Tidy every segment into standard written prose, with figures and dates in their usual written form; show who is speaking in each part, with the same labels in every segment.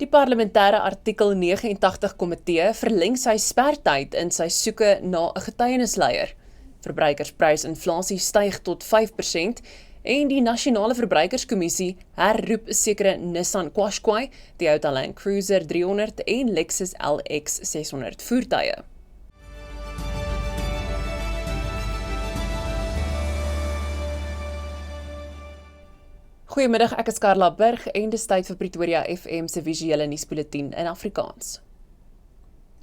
Speaker 1: parlementêre artikel 89 komitee verleng sy spertyd in sy soeke na 'n getuienisleier. Verbruikersprysinflasie styg tot 5% en die Nasionale Verbruikerskommissie herroep sekere Nissan Qashqai, Toyota Land Cruiser 300 en Lexus LX 600 voertuie. Goeiemiddag, ek is Carla Burg en dis tyd vir Pretoria FM se visuele nuusbulletin in Afrikaans.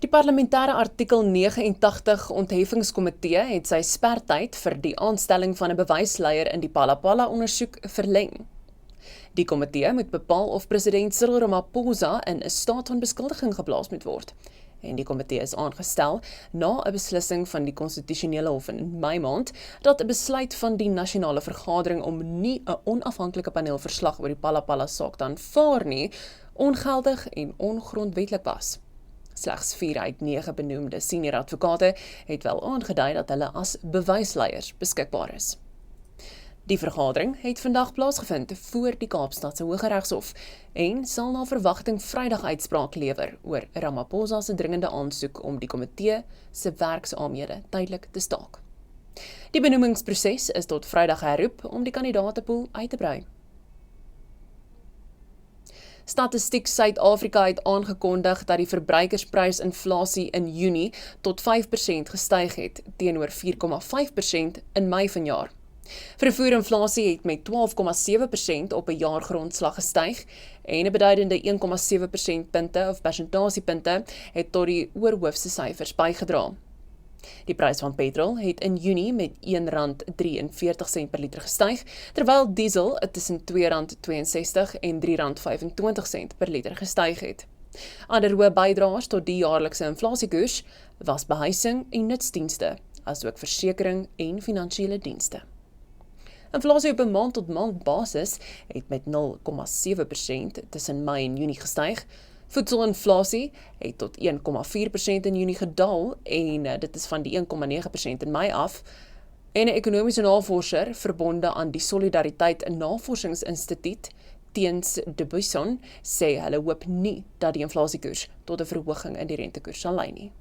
Speaker 1: Die parlementêre artikel 89 ontheffingskomitee het sy spertyd vir die aanstelling van 'n bewysleier in die Phala-Phala ondersoek verleng. Die komitee moet bepaal of president Cyril Ramaphosa in 'n staat van beskuldiging geplaas moet word. En die komitee is aangestel na 'n beslissing van die konstitusionele hof in Mei maand dat 'n besluit van die nasionale vergadering om nie 'n onafhanklike paneelverslag oor die Phala-Phala saak te aanvaar nie, ongeldig en ongrondwetlik was. Slegs 4 uit 9 benoemde senior advokate het wel aangedui dat hulle as bewysleiers beskikbaar is. Die vergadering het vandag plaasgevind voor die Kaapstadse Hooggeregshof en sal na verwagting Vrydag uitspraak lewer oor Ramaphosa se dringende aansoek om die komitee se werksaamhede tydelik te staak. Die benoemingsproses is tot Vrydag herroep om die kandidatepool uit te brei. Statistiek Suid-Afrika het aangekondig dat die verbruikersprysinflasie in Junie tot 5% gestyg het teenoor 4,5% in Mei vanjaar. Vervoerinflasie het met 12,7% op 'n jaargrondslag gestyg en 'n beduidende 1,7 persentpunte of persentasiepunte het tot die oorhoofse syfers bygedra. Die prys van petrol het in Junie met R1,43 per liter gestyg, terwyl diesel tussen R2,62 en R3,25 per liter gestyg het. Ander hoë bydraers tot die jaarlikse inflasiekoers was behuising en nutsdienste, asook versekering en finansiële dienste. Inflasie op 'n maand-tot-maand basis het met 0,7% tussen Mei en Junie gestyg. Voedselinflasie het tot 1,4% in Junie gedaal en dit is van die 1,9% in Mei af. En 'n ekonomiese navorser verbonde aan die Solidariteit Navorsingsinstituut, Teens de Buisson, sê hulle hoop nie dat die inflasiekoers tot 'n verhoging in die rentekoers sal lei nie.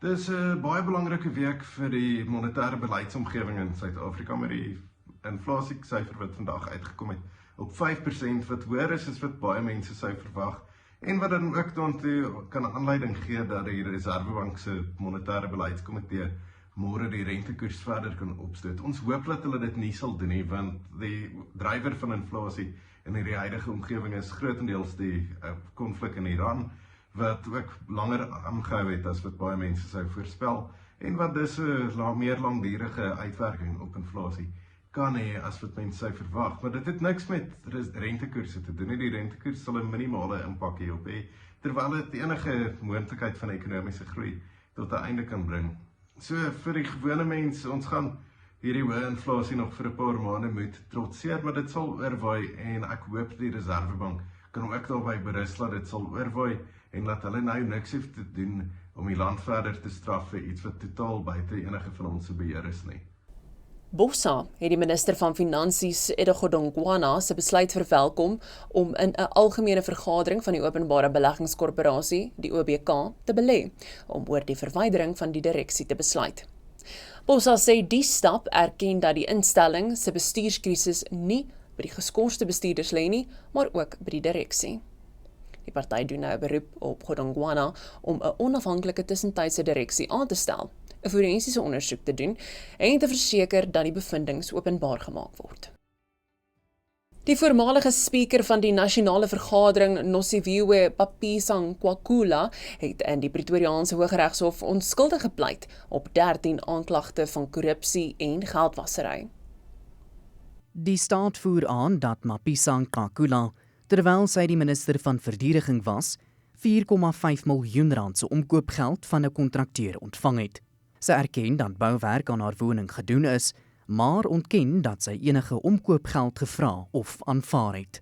Speaker 2: Dis 'n baie belangrike week vir die monetêre beleidsomgewing in Suid-Afrika met die inflasiesyfer wat vandag uitgekom het op 5% wat hoër is as wat baie mense sou verwag en wat dan ook daartoe kan aanleiding gee dat die Reserwebank se monetêre beleidskomitee môre die rentekoers verder kan opstoot. Ons hoop dat hulle dit nie sal doen nie, want die drywer van inflasie in die huidige omgewing is grootendeels die konflik in Iran, wat ook langer aangehou het as wat baie mense sou voorspel en wat dus 'n meer langdurige uitwerking op inflasie kan hê as wat mense sou verwag. Maar dit het niks met rentekoerse te doen nie. Die rentekoers sal 'n minimale impak hierop hê, terwyl dit enige moontlikheid van ekonomiese groei tot 'n einde kan bring. So vir die gewone mens, ons gaan hierdie hoë inflasie nog vir 'n paar maande moet trotseer, maar dit sal oorwaai en ek hoop die Reserwebank kan ook daarby berus dat dit sal oorwaai en dat hulle nou niks hoef te doen om die land verder te straf vir iets wat totaal buite enige van ons se beheer is nie.
Speaker 1: Bossa het die minister van Finansies, Edgodongwana, se besluit verwelkom om in 'n algemene vergadering van die Openbare Beleggingskorporasie, die OBK, te belê, om oor die verwydering van die direksie te besluit. Bossa sê die stap erken dat die instelling se bestuurskrisis nie by die geskorste bestuurders lê nie, maar ook by die direksie. Die party doen nou 'n beroep op Godongwana om 'n onafhanklike tussentydse direksie aan te stel, 'n forensiese ondersoek te doen en te verseker dat die bevindings openbaar gemaak word. Die voormalige spreker van die nasionale vergadering, Nosiviwe Papisankwakula, het in die Pretoriaanse Hooggeregshof onskuldig gepleit op 13 aanklagte van korrupsie en geldwasery.
Speaker 3: Die staat voer aan dat Mapisankwakula, terwyl sy die minister van verdediging was, 4,5 miljoen rand se omkoopgeld van 'n kontrakteur ontvang het. Sy erken dat bouwerk aan haar woning gedoen is, maar ontken dat sy enige omkoopgeld gevra of aanvaar het.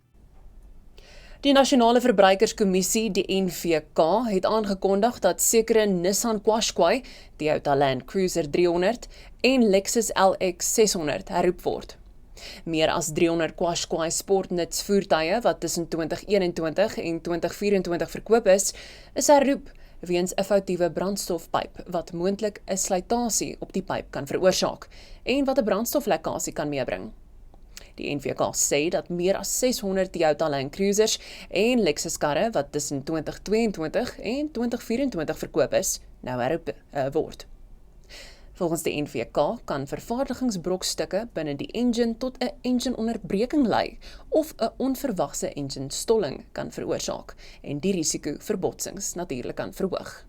Speaker 1: Die Nasionale Verbruikerskommissie, die NVK, het aangekondig dat sekere Nissan Qashqai, Toyota Land Cruiser 300 en Lexus LX 600 herroep word. Meer as 300 Qashqai sportnuts voertuie wat tussen 2021 en 2024 verkoop is herroep weens 'n foutiewe brandstofpyp wat moontlik 'n slytasie op die pyp kan veroorsaak en wat 'n brandstoflekkasie kan meebring. Die NVK sê dat meer as 600 Toyota Land Cruisers en Lexus karre wat tussen 2022 en 2024 verkoop is, nou herroep word. Volgens die NVK kan vervaardigingsbrokstukke binne die engine tot 'n engine-onderbreking lei of 'n onverwagse engine-stolling kan veroorsaak en die risiko vir botsings natuurlik kan verhoog.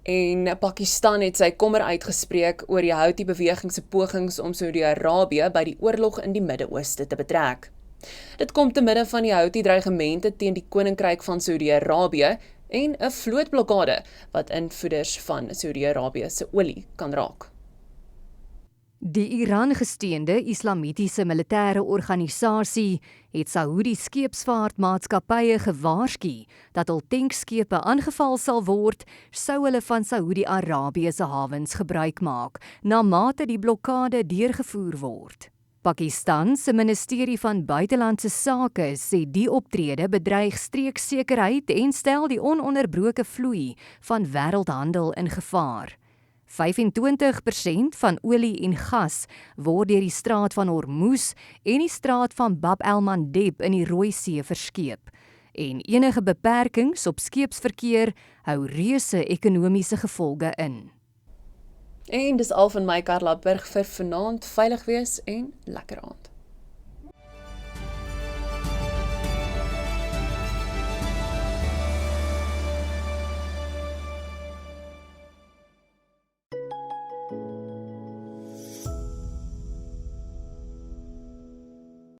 Speaker 1: En Pakistan het sy kommer uitgespreek oor die Houthi-beweging se pogings om Saudi-Arabië by die oorlog in die Midde-Ooste te betrek. Dit kom te midde van die Houthi-dreigemente teen die Koninkryk van Saudi-Arabië en 'n vlootblokkade wat invoerders van Saudi-Arabië se olie kan raak.
Speaker 4: Die Iran-gesteunde Islamitiese militêre organisasie het Saudi skeepsvaartmaatskappye gewaarsku dat hul tankskepe aangeval sal word sou hulle van Saudi-Arabië se hawens gebruik maak, na mate die blokkade deurgevoer word. Pakistan se ministerie van buitelandse sake sê die optrede bedreig streeksekerheid en stel die ononderbroke vloei van wêreldhandel in gevaar. 25% van olie en gas word deur die straat van Hormuz en die straat van Bab el-Mandeb in die Rooi See verskeep. En enige beperkings op skeepsverkeer hou reuse ekonomiese gevolge in.
Speaker 1: En dis al van my Karla Burg vir vanaand. Veilig wees en lekker aand.